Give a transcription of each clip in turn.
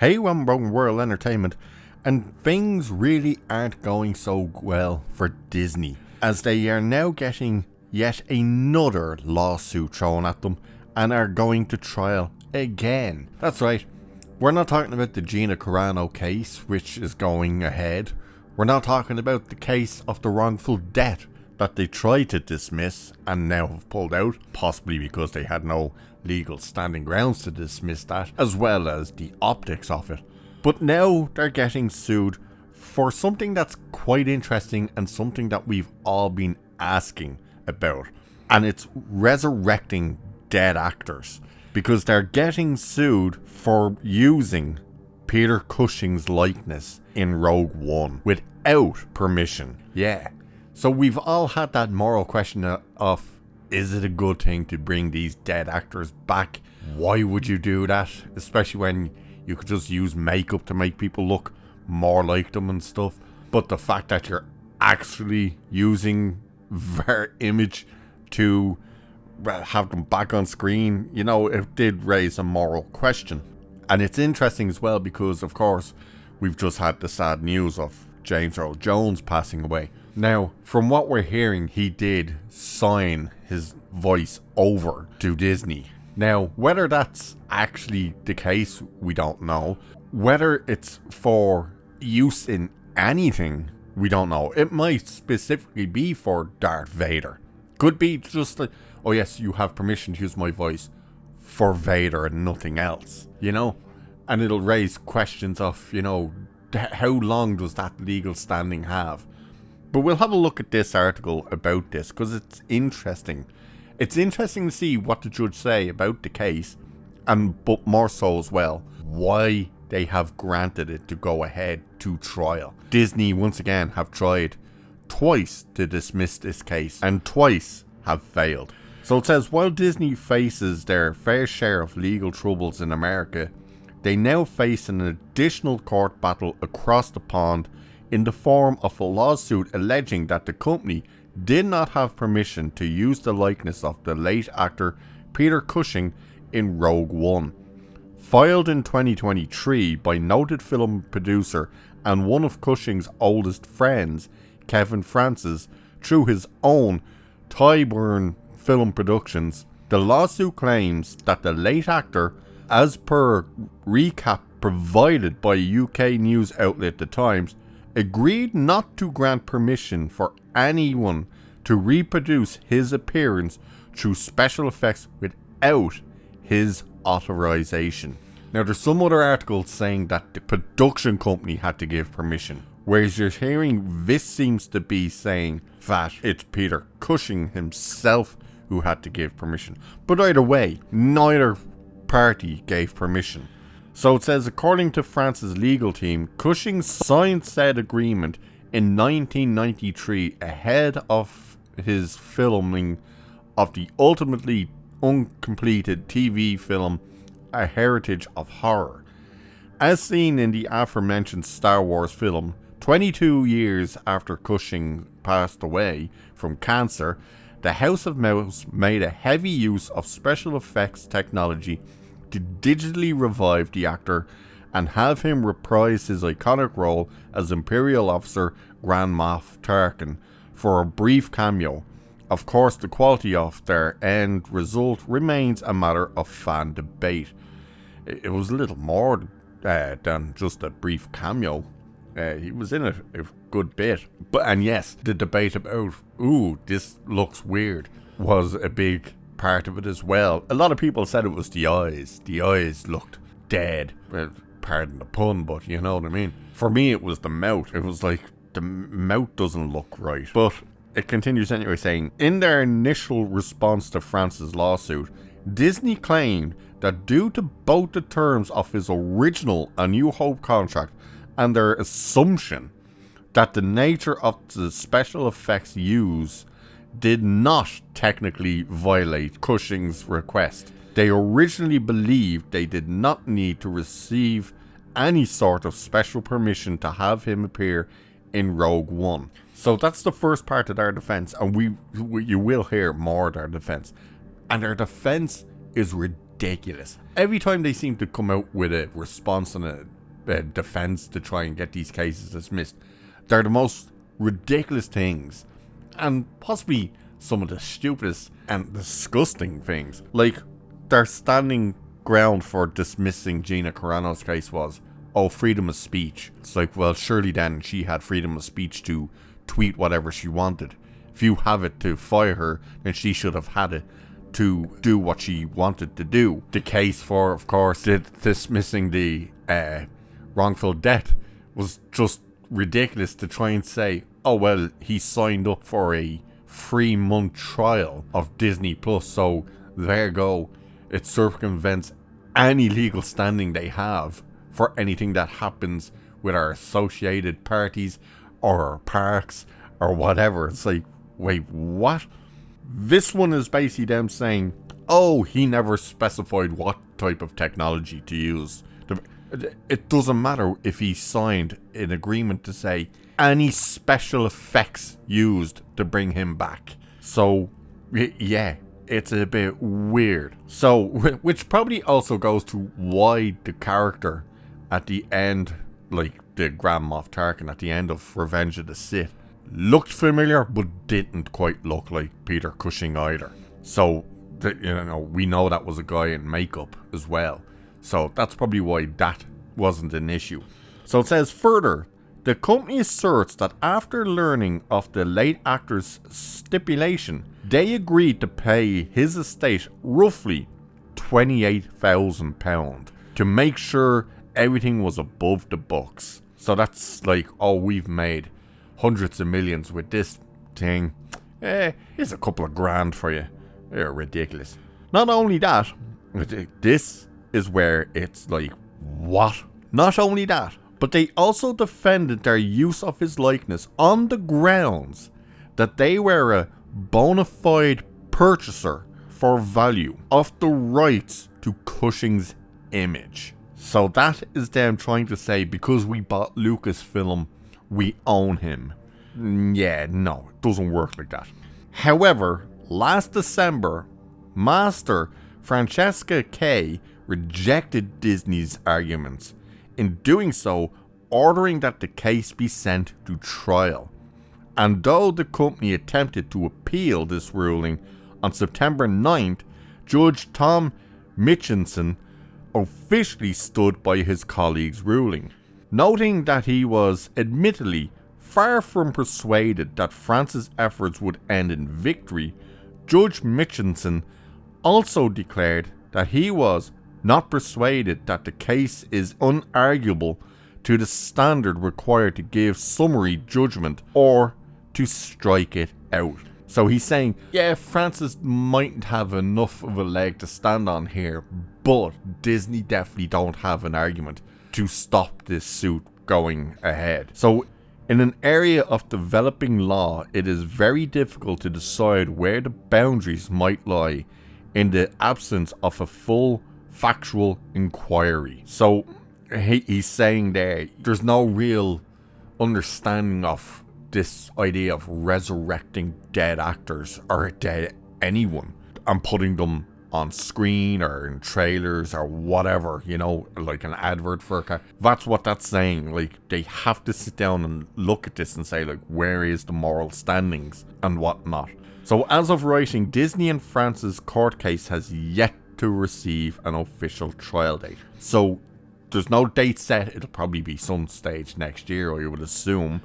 Hey, I'm Rogan World Entertainment, and things really aren't going so well for Disney, as they are now getting yet another lawsuit thrown at them and are going to trial again. That's right, we're not talking about the Gina Carano case, which is going ahead. We're not talking about the case of the wrongful death that they tried to dismiss and now have pulled out, possibly because they had no legal standing grounds to dismiss that, as well as the optics of it. But now they're getting sued for something that's quite interesting and something that we've all been asking about. And it's resurrecting dead actors, because they're getting sued for using Peter Cushing's likeness in Rogue One without permission. Yeah. So we've all had that moral question of, is it a good thing to bring these dead actors back? Why would you do that? Especially when you could just use makeup to make people look more like them and stuff. But the fact that you're actually using their image to have them back on screen, you know, it did raise a moral question. And it's interesting as well because, of course, we've just had the sad news of James Earl Jones passing away. Now, from what we're hearing, he did sign his voice over to Disney. Now, whether that's actually the case, we don't know. Whether it's for use in anything, we don't know. It might specifically be for Darth Vader. Could be just like, oh yes, you have permission to use my voice for Vader and nothing else, you know? And it'll raise questions of, you know, how long does that legal standing have? But we'll have a look at this article about this because it's interesting. It's interesting to see what the judge say about the case, and but more so as well, why they have granted it to go ahead to trial. Disney once again have tried twice to dismiss this case and twice have failed. So it says, while Disney faces their fair share of legal troubles in America, they now face an additional court battle across the pond in the form of a lawsuit alleging that the company did not have permission to use the likeness of the late actor Peter Cushing in Rogue One. Filed in 2023 by noted film producer and one of Cushing's oldest friends, Kevin Francis, through his own Tyburn Film Productions, the lawsuit claims that the late actor, as per recap provided by UK news outlet The Times, agreed not to grant permission for anyone to reproduce his appearance through special effects without his authorization. Now, there's some other articles saying that the production company had to give permission, whereas you're hearing this seems to be saying that it's Peter Cushing himself who had to give permission. But either way, neither party gave permission. So it says, according to France's legal team, Cushing signed said agreement in 1993 ahead of his filming of the ultimately uncompleted TV film A Heritage of Horror. As seen in the aforementioned Star Wars film, 22 years after Cushing passed away from cancer, the House of Mouse made a heavy use of special effects technology to digitally revive the actor and have him reprise his iconic role as Imperial Officer Grand Moff Tarkin for a brief cameo. Of course, the quality of their end result remains a matter of fan debate. It was a little more than just a brief cameo. He was in it a good bit. And yes, the debate about, ooh, this looks weird, was a big part of it as well. A lot of people said it was the eyes. The eyes looked dead. Well, pardon the pun, but you know what I mean. For me, it was the mouth. It was like, the mouth doesn't look right. But it continues anyway, saying, in their initial response to France's lawsuit, Disney claimed that due to both the terms of his original A New Hope contract and their assumption that the nature of the special effects used did not technically violate Cushing's request. They originally believed they did not need to receive any sort of special permission to have him appear in Rogue One. So that's the first part of their defense, and you will hear more of their defense. And their defense is ridiculous. ridiculous. Every time they seem to come out with a response and a defense to try and get these cases dismissed, they're the most ridiculous things, and possibly some of the stupidest and disgusting things. Like, their standing ground for dismissing Gina Carano's case was, oh, freedom of speech. It's like, well, surely then she had freedom of speech to tweet whatever she wanted. If you have it to fire her, then she should have had it to do what she wanted to do. The case for, of course, dismissing the wrongful death was just ridiculous, to try and say, oh, well, he signed up for a 3-month trial of Disney Plus, so there you go. It circumvents any legal standing they have for anything that happens with our associated parties or our parks or whatever. It's like, wait, what? This one is basically them saying, oh, he never specified what type of technology to use. It doesn't matter if he signed an agreement to say any special effects used to bring him back. So, yeah, it's a bit weird. So, which probably also goes to why the character at the end, like the Grand Moff Tarkin at the end of Revenge of the Sith, looked familiar but didn't quite look like Peter Cushing either. So, we know that was a guy in makeup as well. So that's probably why that wasn't an issue. So it says further, the company asserts that after learning of the late actor's stipulation, they agreed to pay his estate roughly £28,000 to make sure everything was above the books. So that's like, oh, we've made hundreds of millions with this thing. Here's a couple of grand for you. They're ridiculous. Not only that, this is where it's like, what? Not only that, but they also defended their use of his likeness on the grounds that they were a bona fide purchaser for value of the rights to Cushing's image. So that is them trying to say, because we bought Lucasfilm, we own him. Yeah, no, it doesn't work like that. However, last December, Master Francesca Kay rejected Disney's arguments, in doing so ordering that the case be sent to trial. And though the company attempted to appeal this ruling, on September 9th, Judge Tom Mitchinson officially stood by his colleague's ruling, noting that he was admittedly far from persuaded that France's efforts would end in victory. Judge Mitchinson also declared that he was not persuaded that the case is unarguable to the standard required to give summary judgment or to strike it out. So he's saying, yeah, Francis mightn't have enough of a leg to stand on here, but Disney definitely don't have an argument to stop this suit going ahead. So in an area of developing law, it is very difficult to decide where the boundaries might lie in the absence of a full factual inquiry. So he's saying there's no real understanding of this idea of resurrecting dead actors or dead anyone and putting them on screen or in trailers or whatever, like an advert for a car. That's what that's saying. Like, they have to sit down and look at this and say, like, where is the moral standings and whatnot. So as of writing, Disney and France's court case has yet to receive an official trial date. So there's no date set. It'll probably be some stage next year, I would assume.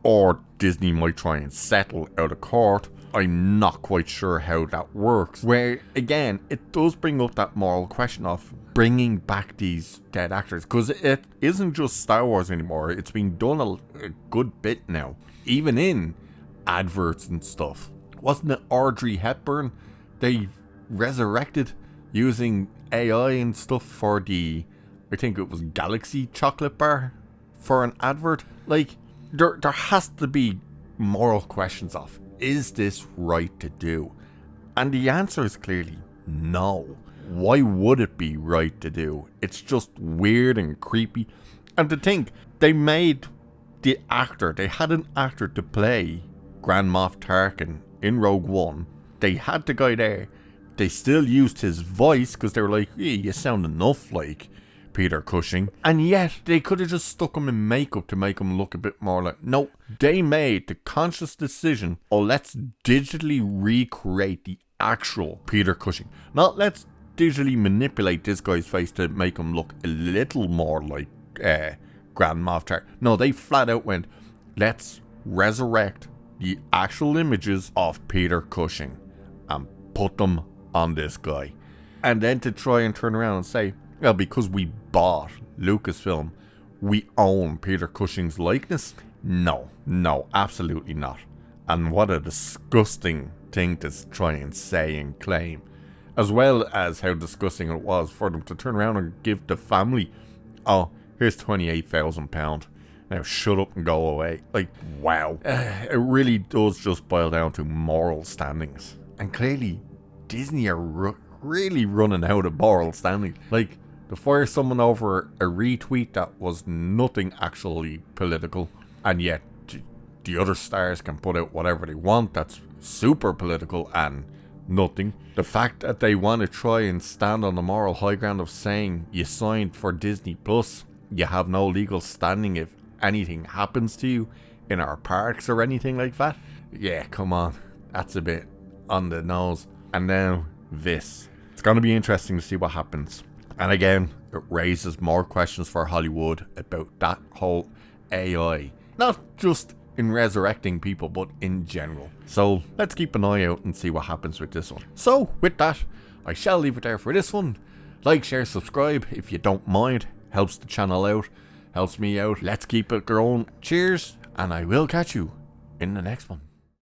Or Disney might try and settle out of court. I'm not quite sure how that works. Where, again, it does bring up that moral question of bringing back these dead actors. Because it isn't just Star Wars anymore. It's been done a good bit now. Even in adverts and stuff. Wasn't it Audrey Hepburn they resurrected using AI and stuff for I think it was Galaxy chocolate bar for an advert? Like, there has to be moral questions of, is this right to do? And the answer is clearly no. Why would it be right to do? It's just weird and creepy. And to think, they had an actor to play Grand Moff Tarkin in Rogue One. They had the guy there, they still used his voice because they were like, yeah, you sound enough like Peter Cushing. And yet, they could have just stuck him in makeup to make him look a bit more like... No, they made the conscious decision, oh, let's digitally recreate the actual Peter Cushing. Not let's digitally manipulate this guy's face to make him look a little more like Grand Moff Tarkin. No, they flat out went, let's resurrect the actual images of Peter Cushing and put them on this guy. And then to try and turn around and say, well, because we bought Lucasfilm, we own Peter Cushing's likeness? No, absolutely not. And what a disgusting thing to try and say and claim. As well as how disgusting it was for them to turn around and give the family, oh, here's £28,000. Now shut up and go away. Like, wow. It really does just boil down to moral standings. And clearly, Disney are really running out of moral standings. Like, to fire someone over a retweet that was nothing actually political, and yet the other stars can put out whatever they want that's super political and nothing. The fact that they want to try and stand on the moral high ground of saying you signed for Disney Plus, you have no legal standing if anything happens to you in our parks or anything like that. Yeah, come on. That's a bit on the nose. And now this. It's going to be interesting to see what happens. And again, it raises more questions for Hollywood about that whole AI. Not just in resurrecting people, but in general. So let's keep an eye out and see what happens with this one. So with that, I shall leave it there for this one. Like, share, subscribe if you don't mind. Helps the channel out. Helps me out. Let's keep it growing. Cheers, and I will catch you in the next one.